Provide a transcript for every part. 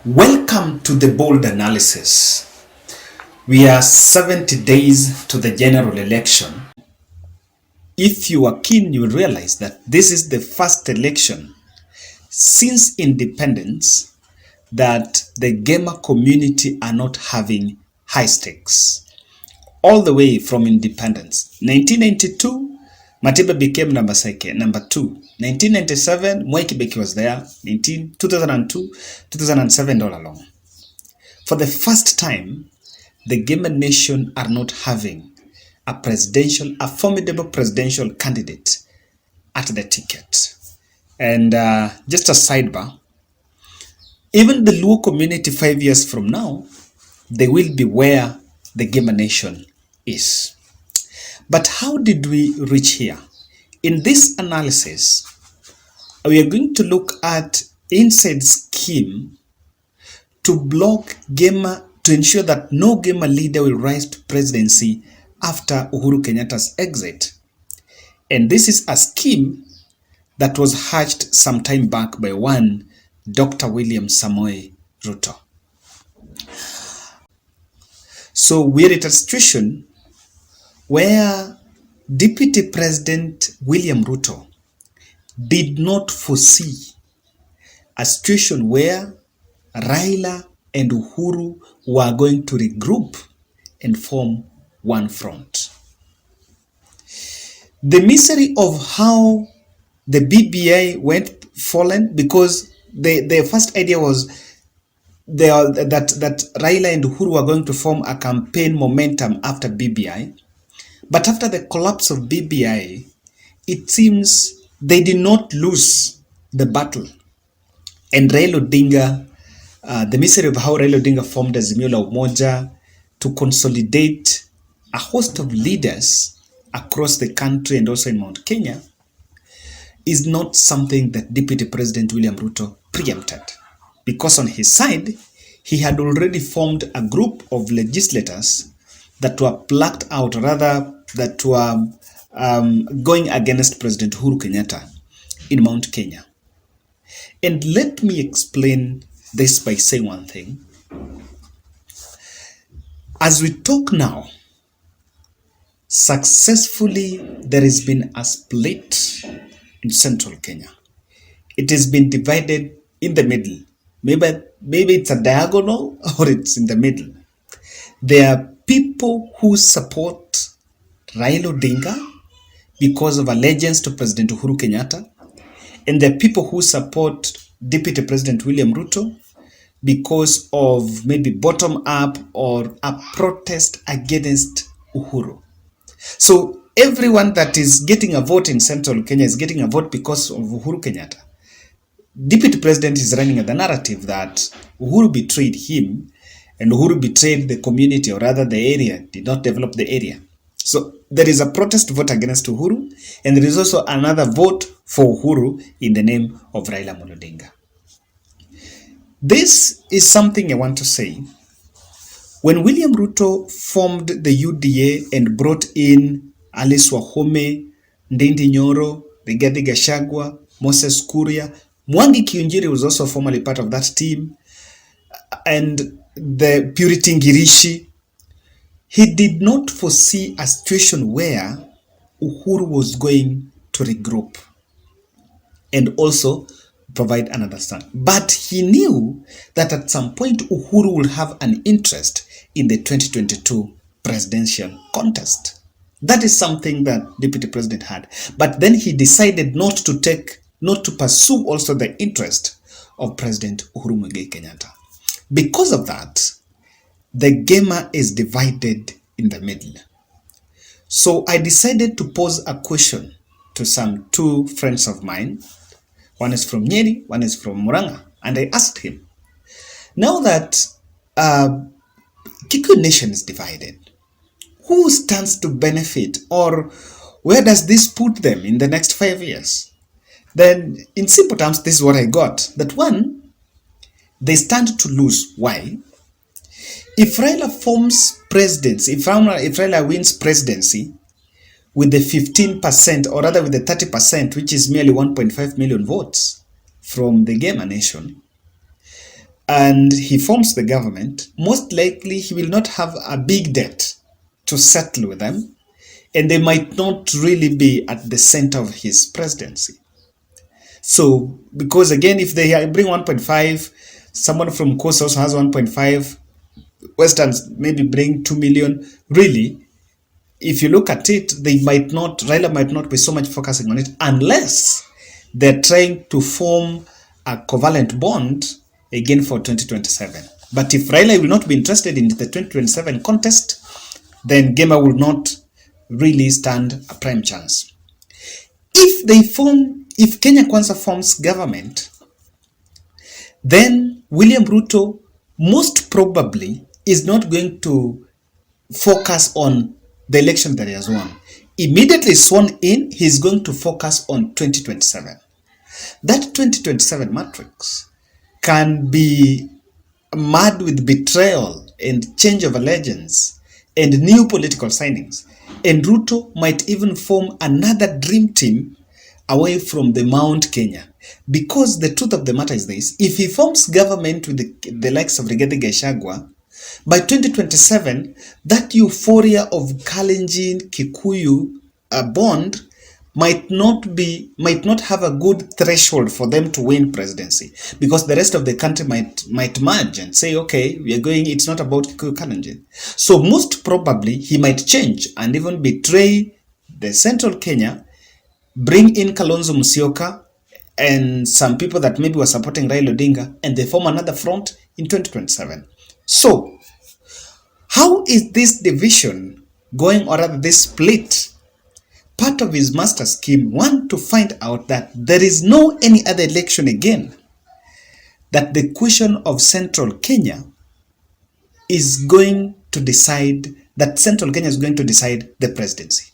Welcome to the bold analysis. We are 70 days to the general election. If you are keen, you will realize that this is the first election since independence that the gamer community are not having high stakes. All the way from independence. 1992, Matiba became number 2. 1997, Mwai Kibaki was there. 2002, 2007 all along. For the first time, the gamer nation are not having a formidable presidential candidate at the ticket. And just a sidebar, even the Luo community 5 years from now, they will be where the gamer nation is. But how did we reach here? In this analysis, we are going to look at inside scheme to block gamer, to ensure that no gamer leader will rise to presidency after Uhuru Kenyatta's exit. And this is a scheme that was hatched some time back by one Dr. William Samoei Ruto. So we're at a situation where Deputy President William Ruto did not foresee a situation where Raila and Uhuru were going to regroup and form one front. The misery of how the BBI went fallen, because the first idea was that Raila and Uhuru were going to form a campaign momentum after BBI. But after the collapse of BBI, it seems they did not lose the battle. And Raila Odinga, the misery of how Raila Odinga formed Azimio la Umoja to consolidate a host of leaders across the country and also in Mount Kenya, is not something that Deputy President William Ruto preempted. Because on his side, he had already formed a group of legislators that were plucked out, rather that were going against President Uhuru Kenyatta in Mount Kenya. And let me explain this by saying one thing. As we talk now, successfully there has been a split in central Kenya. It has been divided in the middle. Maybe it's a diagonal or it's in the middle. There are people who support Raila Odinga because of allegiance to President Uhuru Kenyatta, and there are people who support Deputy President William Ruto because of maybe bottom up or a protest against Uhuru. So everyone that is getting a vote in central Kenya is getting a vote because of Uhuru Kenyatta. Deputy President is running the narrative that Uhuru betrayed him and Uhuru betrayed the community, or rather the area, did not develop the area. So there is a protest vote against Uhuru, and there is also another vote for Uhuru in the name of Raila Odinga. This is something I want to say. When William Ruto formed the UDA and brought in Alice Wahome, Ndindi Nyoro, Rigathi Gachagua, Moses Kuria, Mwangi Kiunjiri was also formerly part of that team, and the Purity Ngirishi, he did not foresee a situation where Uhuru was going to regroup and also provide another stand. But he knew that at some point Uhuru would have an interest in the 2022 presidential contest. That is something that Deputy President had. But then he decided not to pursue also the interest of President Uhuru Muigai Kenyatta. Because of that, the gamer is divided in the middle. So I decided to pose a question to some two friends of mine. One is from Nyeri, one is from Murang'a. And I asked him, now that Kikuyu nation is divided, who stands to benefit, or where does this put them in the next 5 years? Then in simple terms, this is what I got. That one, they stand to lose. Why? If Raila forms presidency, if Raila wins presidency with the 15%, or rather with the 30%, which is merely 1.5 million votes from the gamer nation, and he forms the government, most likely he will not have a big debt to settle with them, and they might not really be at the center of his presidency. So, because again, if they bring 1.5, someone from Coast also has 1.5, Westerns maybe bring 2 million, really, if you look at it, Raila might not be so much focusing on it unless they're trying to form a covalent bond again for 2027. But if Raila will not be interested in the 2027 contest, then Gema will not really stand a prime chance. If Kenya Kwanza forms government, then William Ruto most probably is not going to focus on the election that he has won. Immediately sworn in, he's going to focus on 2027. That 2027 matrix can be mad with betrayal and change of allegiance and new political signings. And Ruto might even form another dream team away from the Mount Kenya. Because the truth of the matter is this: if he forms government with the likes of Rigathi Gachagua, by 2027, that euphoria of Kalenjin Kikuyu bond might not have a good threshold for them to win presidency, because the rest of the country might merge and say, okay, it's not about Kikuyu Kalenjin. So most probably he might change and even betray the central Kenya, bring in Kalonzo Musyoka and some people that maybe were supporting Raila Odinga, and they form another front in 2027. So how is this division going, or rather this split, part of his master scheme? One, to find out that there is no any other election again, that the question of central Kenya is going to decide, that central Kenya is going to decide the presidency.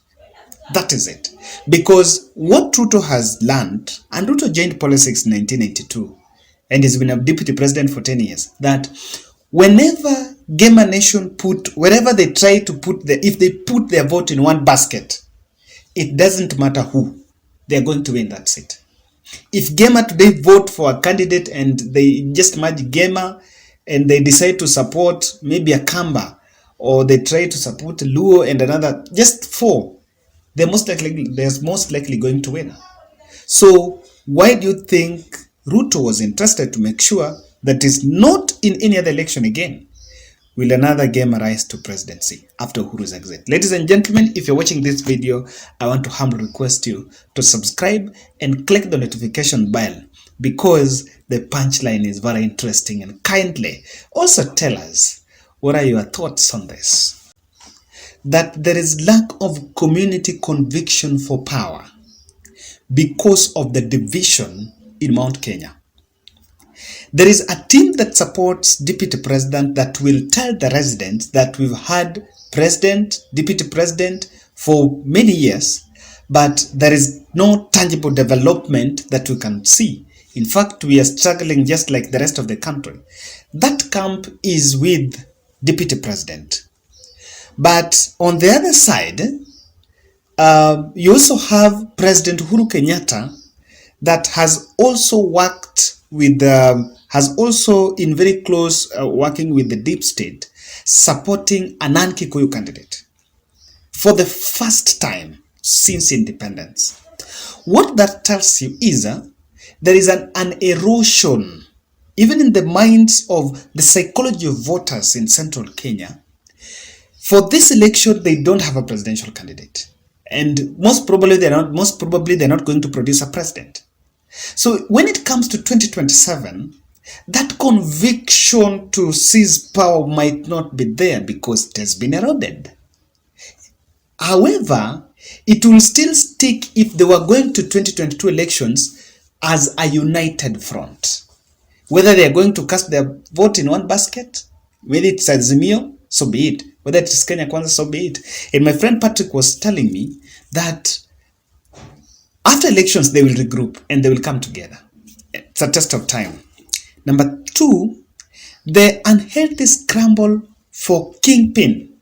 That is it. Because what Ruto has learned, and Ruto joined politics in 1982 and has been a deputy president for 10 years, that whenever Gema Nation wherever they try to if they put their vote in one basket, it doesn't matter who, they're going to win that seat. If Gema today vote for a candidate and they just merge Gema and they decide to support maybe a Kamba, or they try to support Luo and another, just four, they're most likely going to win. So why do you think Ruto was interested to make sure that is not in any other election again will another game rise to presidency after Uhuru's exit? Ladies and gentlemen, if you're watching this video, I want to humbly request you to subscribe and click the notification bell, because the punchline is very interesting, and kindly also tell us, what are your thoughts on this? That there is lack of community conviction for power because of the division in Mount Kenya. There is a team that supports deputy president that will tell the residents that we've had president, deputy president for many years, but there is no tangible development that we can see. In fact, we are struggling just like the rest of the country. That camp is with deputy president. But on the other side, you also have President Uhuru Kenyatta that has also worked with, has also in very close working with the deep state, supporting a non-Kikuyu candidate for the first time since independence. What that tells you is there is an erosion, even in the minds of the psychology of voters in central Kenya. For this election, they don't have a presidential candidate, and most probably they're not going to produce a president. So when it comes to 2027, that conviction to seize power might not be there because it has been eroded. However, it will still stick if they were going to 2022 elections as a united front. Whether they are going to cast their vote in one basket, whether it's Azimio, so be it. Whether it is Kenya Kwanza, so be it. And my friend Patrick was telling me that after elections, they will regroup and they will come together. It's a test of time. Number two, the unhealthy scramble for Kingpin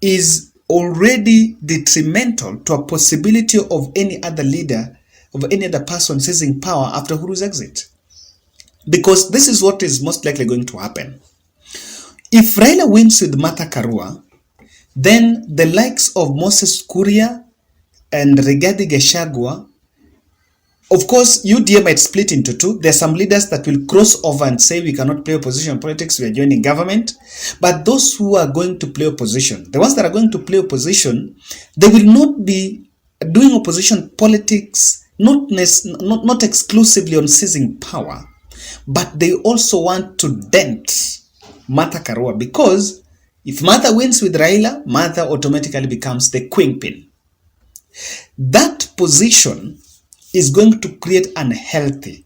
is already detrimental to a possibility of any other leader, of any other person seizing power after Uhuru's exit. Because this is what is most likely going to happen. If Raila wins with Martha Karua, then the likes of Moses Kuria and Rigathi Gachagua, of course, UDA might split into two. There are some leaders that will cross over and say we cannot play opposition politics, we are joining government. But those who are going to play opposition, the ones that are going to play opposition, they will not be doing opposition politics, not exclusively on seizing power, but they also want to dent Martha Karua, because if Martha wins with Raila, Martha automatically becomes the Kingpin. That position is going to create unhealthy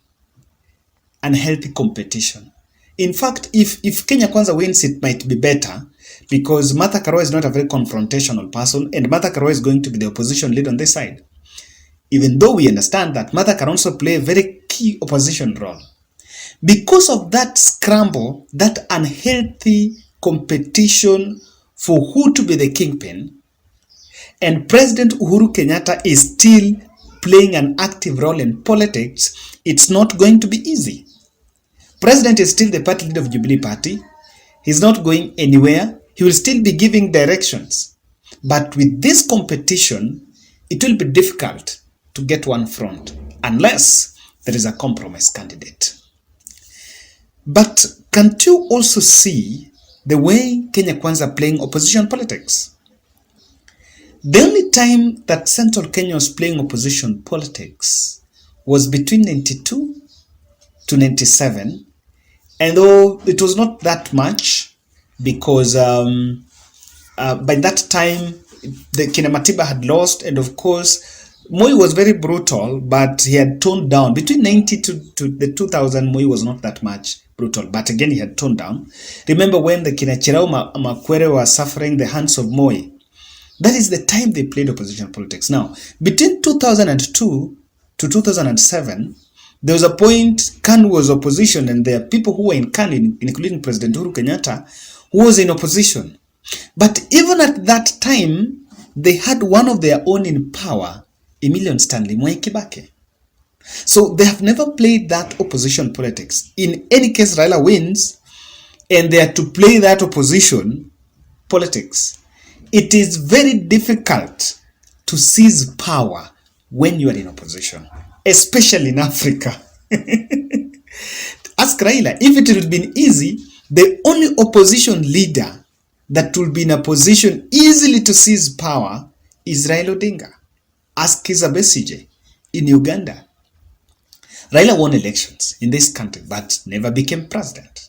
competition. In fact, if Kenya Kwanza wins, it might be better, because Martha Karua is not a very confrontational person, and Martha Karua is going to be the opposition leader on this side. Even though we understand that Martha can also play a very key opposition role. Because of that scramble, that unhealthy competition for who to be the kingpin, and President Uhuru Kenyatta is still playing an active role in politics, it's not going to be easy. President is still the party leader of Jubilee Party. He's not going anywhere. He will still be giving directions. But with this competition, it will be difficult to get one front unless there is a compromise candidate. But can't you also see the way Kenya Kwanza are playing opposition politics? The only time that Central Kenya was playing opposition politics was between 92 to 97. And though it was not that much, because by that time, the Kinamatiba had lost, and of course, Moi was very brutal, but he had toned down. Between 90 to the 2000, Moi was not that much brutal, but again, he had toned down. Remember when the Kinachirao Makwere were suffering the hands of Moi? That is the time they played opposition politics. Now, between 2002 to 2007, there was a point KANU was opposition, and there are people who were in KANU, including President Uhuru Kenyatta, who was in opposition. But even at that time, they had one of their own in power, Emilion Stanley Mwai Kibaki. So they have never played that opposition politics. In any case, Raila wins, and they are to play that opposition politics. It is very difficult to seize power when you are in opposition, especially in Africa. Ask Raila, if it would have been easy, the only opposition leader that will be in a position easily to seize power is Raila Odinga. Ask Kizza Besigye in Uganda. Raila won elections in this country but never became president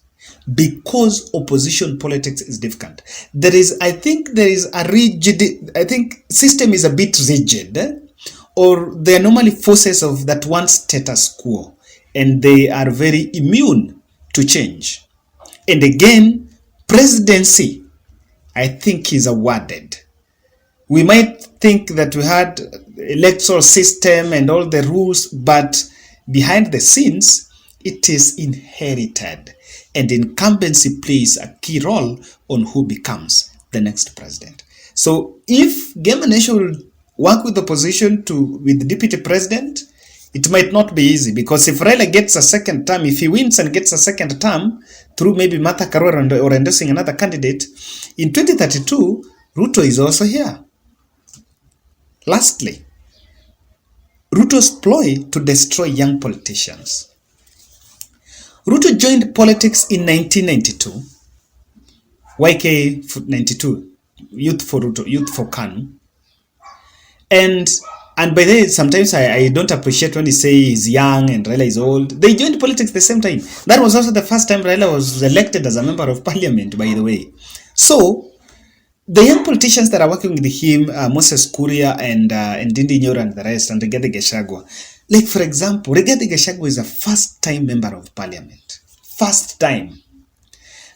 because opposition politics is difficult. I think system is a bit rigid, or they are normally forces of that one status quo, and they are very immune to change. And again, presidency, I think, is awarded. We might think that we had electoral system and all the rules, but behind the scenes, it is inherited, and incumbency plays a key role on who becomes the next president. So if Game Nation will work with the opposition with the deputy president, it might not be easy, because if Raila gets a second term, if he wins and gets a second term through maybe Martha Karua or endorsing another candidate, in 2032, Ruto is also here. Lastly, Ruto's ploy to destroy young politicians. Ruto joined politics in 1992, YK 92, Youth for Ruto, Youth for KANU. And by the way, sometimes I don't appreciate when he say he's young and Raila is old. They joined politics at the same time. That was also the first time Raila was elected as a member of parliament, by the way. So, the young politicians that are working with him, Moses Kuria and Ndindi Nyoro and the rest, and Rigathi Gachagua. Like, for example, Rigathi Gachagua is a first-time member of parliament. First time.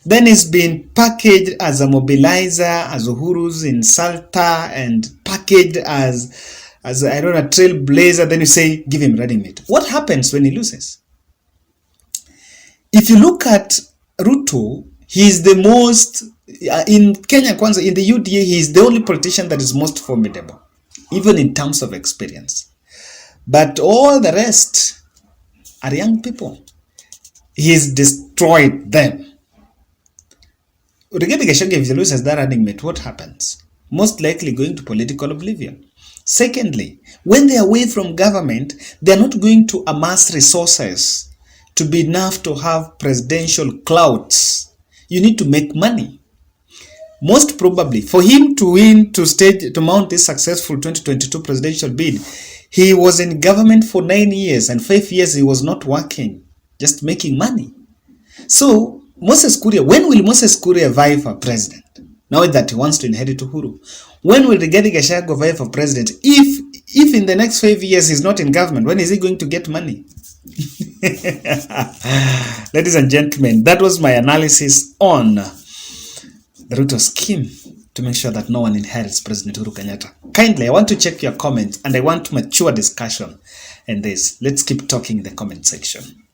Then he's been packaged as a mobilizer, as Uhuru's insulter, and packaged as I don't know, a trailblazer. Then you say, give him running mate. What happens when he loses? If you look at Ruto, he's the most, in Kenya Kwanza, in the UDA, he's the only politician that is most formidable, even in terms of experience. But all the rest are young people. He's destroyed them. Rigathi Gachagua, if he loses that running mate, what happens? Most likely going to political oblivion. Secondly, when they are away from government, they are not going to amass resources to be enough to have presidential clouds. You need to make money. Most probably, for him to win, to mount this successful 2022 presidential bid, he was in government for 9 years, and 5 years he was not working, just making money. So, Moses Kuria, when will Moses Kuria vie for president? Now that he wants to inherit Uhuru. When will Rigathi Gachagua vie for president? If in the next 5 years he's not in government, when is he going to get money? Ladies and gentlemen, that was my analysis on the Ruto scheme to make sure that no one inherits President Uhuru Kenyatta. Kindly, I want to check your comments and I want mature discussion in this. Let's keep talking in the comment section.